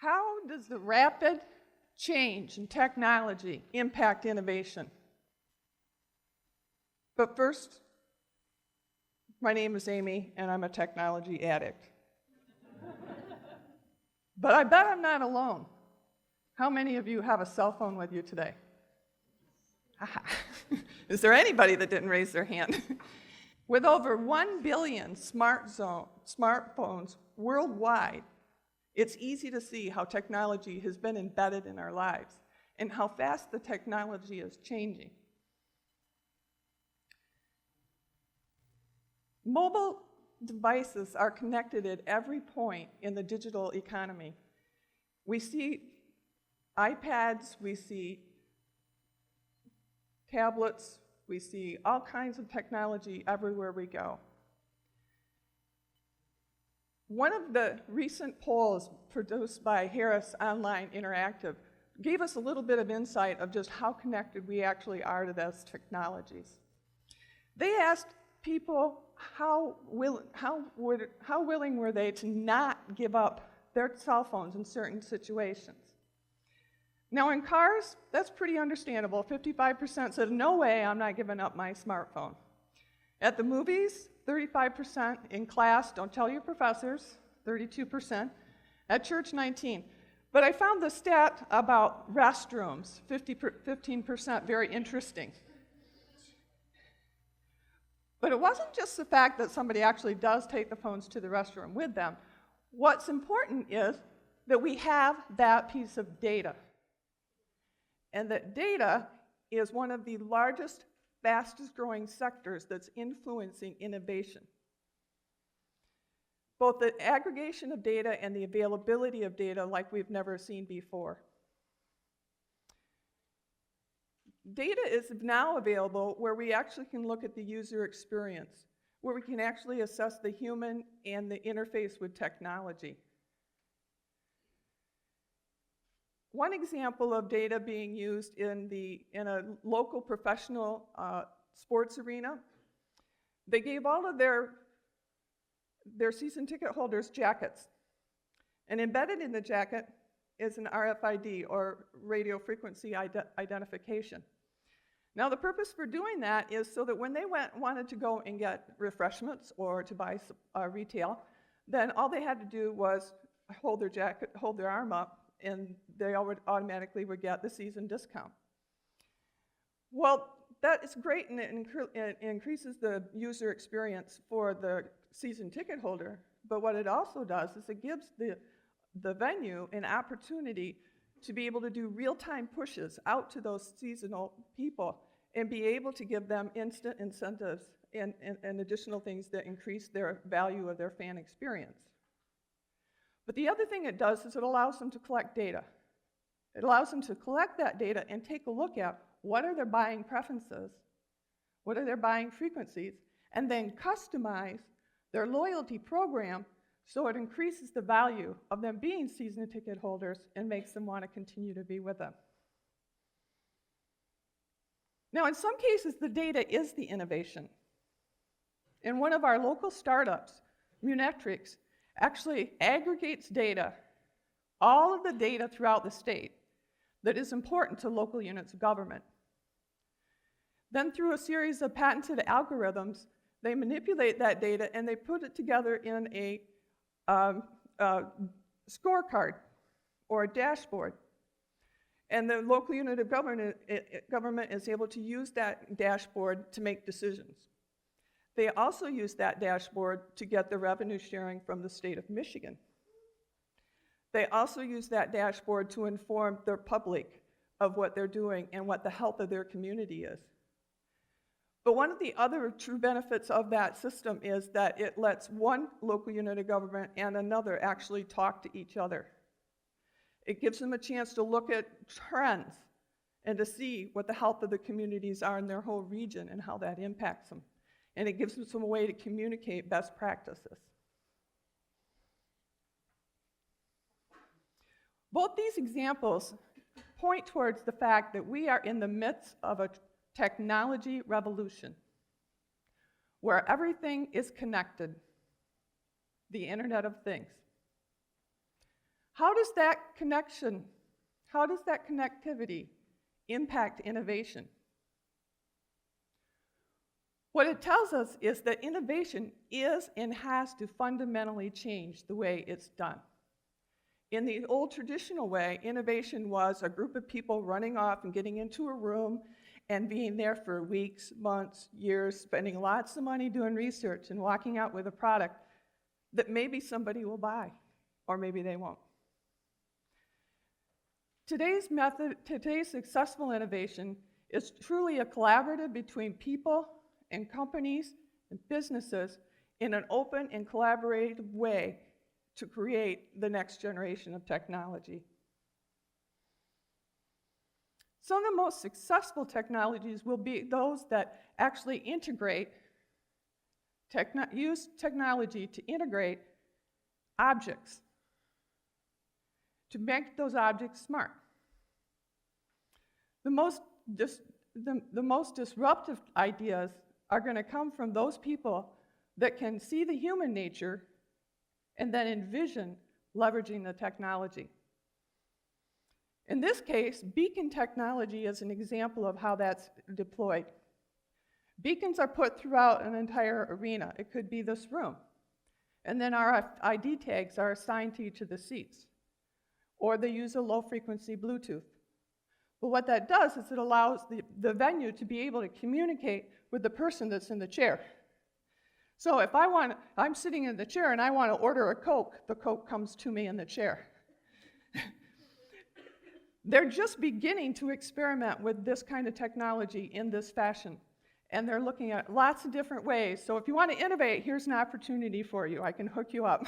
How does the rapid change in technology impact innovation? But first, my name is Amy, and I'm a technology addict. But I bet I'm not alone. How many of you have a cell phone with you today? Is there anybody that didn't raise their hand? With over 1 billion smartphones worldwide, it's easy to see how technology has been embedded in our lives and how fast the technology is changing. Mobile devices are connected at every point in the digital economy. We see iPads, we see tablets, we see all kinds of technology everywhere we go. One of the recent polls produced by Harris Online Interactive gave us a little bit of insight of just how connected we actually are to those technologies. They asked people how willing were they to not give up their cell phones in certain situations. Now in cars, that's pretty understandable. 55% said, no way, I'm not giving up my smartphone. At the movies, 35%. In class, don't tell your professors, 32%. At church, 19%. But I found the stat about restrooms, 15%, very interesting. But it wasn't just the fact that somebody actually does take the phones to the restroom with them. What's important is that we have that piece of data. And that data is one of the largest, fastest growing sectors that's influencing innovation. Both the aggregation of data and the availability of data like we've never seen before. Data is now available where we actually can look at the user experience, where we can actually assess the human and the interface with technology. One example of data being used in a local professional sports arena, they gave all of their season ticket holders jackets. And embedded in the jacket is an RFID, or radio frequency identification. Now the purpose for doing that is so that when they wanted to go and get refreshments or to buy retail, then all they had to do was hold their jacket, hold their arm up, and they automatically would get the season discount. Well, that is great, and it increases the user experience for the season ticket holder, but what it also does is it gives the venue an opportunity to be able to do real-time pushes out to those seasonal people and be able to give them instant incentives and additional things that increase their value of their fan experience. But the other thing it does is it allows them to collect data. It allows them to collect that data and take a look at what are their buying preferences, what are their buying frequencies, and then customize their loyalty program so it increases the value of them being season ticket holders and makes them want to continue to be with them. Now, in some cases, the data is the innovation. And one of our local startups, Munetrix, actually aggregates data, all of the data throughout the state that is important to local units of government. Then through a series of patented algorithms, they manipulate that data and they put it together in a scorecard or a dashboard. And the local unit of government is able to use that dashboard to make decisions. They also use that dashboard to get the revenue sharing from the state of Michigan. They also use that dashboard to inform their public of what they're doing and what the health of their community is. But one of the other true benefits of that system is that it lets one local unit of government and another actually talk to each other. It gives them a chance to look at trends and to see what the health of the communities are in their whole region and how that impacts them. And it gives them some way to communicate best practices. Both these examples point towards the fact that we are in the midst of a technology revolution where everything is connected, the Internet of Things. How does that connection, how does that connectivity impact innovation? What it tells us is that innovation is and has to fundamentally change the way it's done. In the old traditional way, innovation was a group of people running off and getting into a room and being there for weeks, months, years, spending lots of money doing research and walking out with a product that maybe somebody will buy, or maybe they won't. Today's successful innovation is truly a collaborative between people and companies and businesses in an open and collaborative way to create the next generation of technology. Some of the most successful technologies will be those that actually use technology to integrate objects, to make those objects smart. The most disruptive ideas are going to come from those people that can see the human nature and then envision leveraging the technology. In this case, beacon technology is an example of how that's deployed. Beacons are put throughout an entire arena. It could be this room. And then RFID tags are assigned to each of the seats. Or they use a low-frequency Bluetooth. But what that does is it allows the venue to be able to communicate with the person that's in the chair. So if I'm sitting in the chair and I want to order a Coke, the Coke comes to me in the chair. They're just beginning to experiment with this kind of technology in this fashion. And they're looking at lots of different ways. So if you want to innovate, here's an opportunity for you. I can hook you up.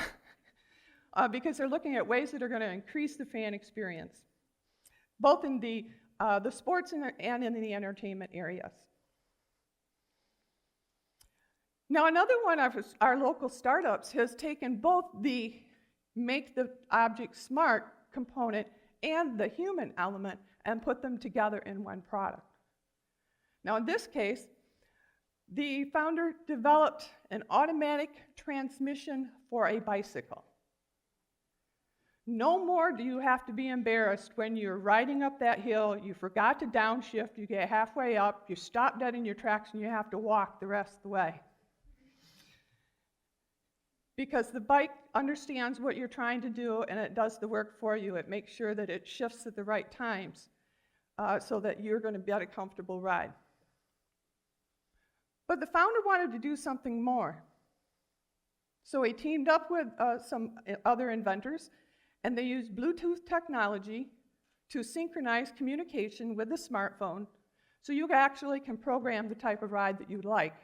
Because they're looking at ways that are going to increase the fan experience, both in the sports and in the entertainment areas. Now, another one of our local startups has taken both the make the object smart component and the human element and put them together in one product. Now, in this case, the founder developed an automatic transmission for a bicycle. No more do you have to be embarrassed when you're riding up that hill, you forgot to downshift, you get halfway up, you stop dead in your tracks, and you have to walk the rest of the way. Because the bike understands what you're trying to do, and it does the work for you. It makes sure that it shifts at the right times so that you're going to get a comfortable ride. But the founder wanted to do something more. So he teamed up with some other inventors, and they used Bluetooth technology to synchronize communication with the smartphone so you actually can program the type of ride that you'd like.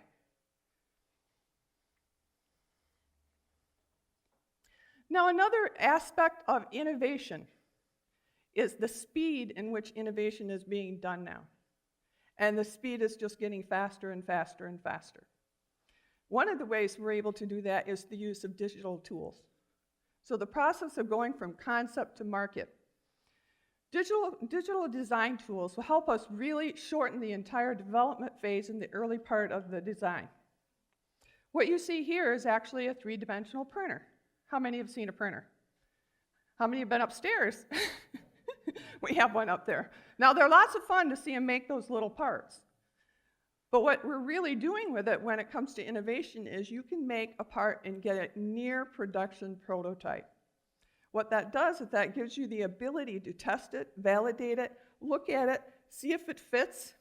Now, another aspect of innovation is the speed in which innovation is being done now. And the speed is just getting faster and faster and faster. One of the ways we're able to do that is the use of digital tools. So the process of going from concept to market. Digital design tools will help us really shorten the entire development phase in the early part of the design. What you see here is actually a three-dimensional printer. How many have seen a printer? How many have been upstairs? We have one up there. Now, they're lots of fun to see them make those little parts. But what we're really doing with it when it comes to innovation is you can make a part and get it near production prototype. What that does is that gives you the ability to test it, validate it, look at it, see if it fits,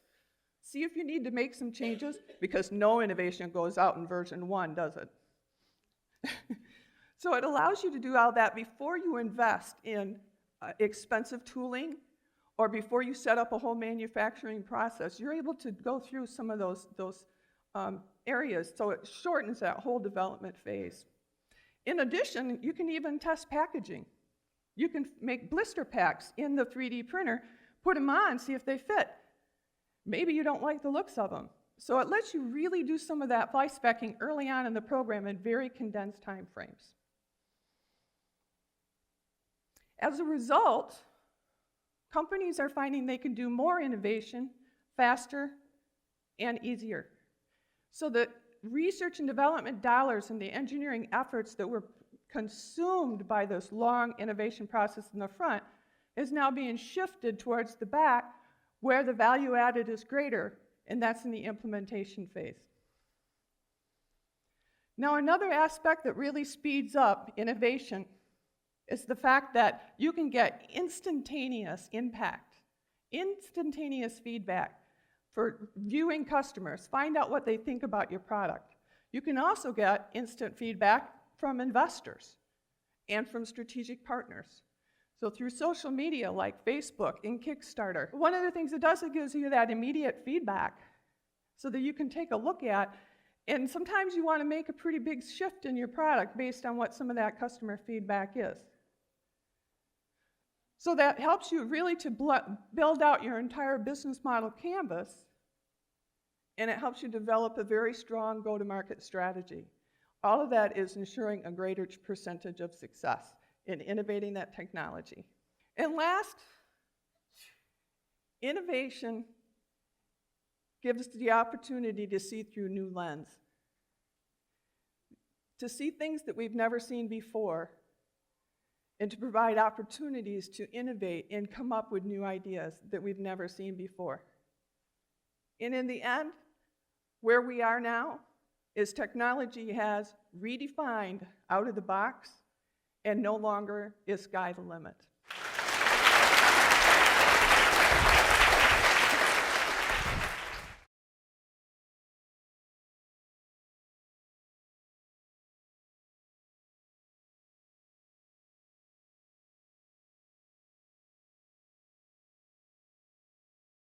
see if you need to make some changes, because no innovation goes out in version 1, does it? So it allows you to do all that before you invest in expensive tooling or before you set up a whole manufacturing process. You're able to go through some of those areas, so it shortens that whole development phase. In addition, you can even test packaging. You can make blister packs in the 3D printer, put them on, see if they fit. Maybe you don't like the looks of them. So it lets you really do some of that fly specking early on in the program in very condensed time frames. As a result, companies are finding they can do more innovation faster and easier. So the research and development dollars and the engineering efforts that we're consumed by this long innovation process in the front is now being shifted towards the back where the value added is greater, and that's in the implementation phase. Now, another aspect that really speeds up innovation is the fact that you can get instantaneous impact, instantaneous feedback for viewing customers, find out what they think about your product. You can also get instant feedback from investors and from strategic partners. So through social media like Facebook and Kickstarter, one of the things it does, it gives you that immediate feedback so that you can take a look at, and sometimes you want to make a pretty big shift in your product based on what some of that customer feedback is. So that helps you really to build out your entire business model canvas, and it helps you develop a very strong go-to-market strategy. All of that is ensuring a greater percentage of success in innovating that technology. And last, innovation gives us the opportunity to see through new lens, to see things that we've never seen before, and to provide opportunities to innovate and come up with new ideas that we've never seen before. And in the end, where we are now is technology has redefined out of the box, and no longer is sky the limit.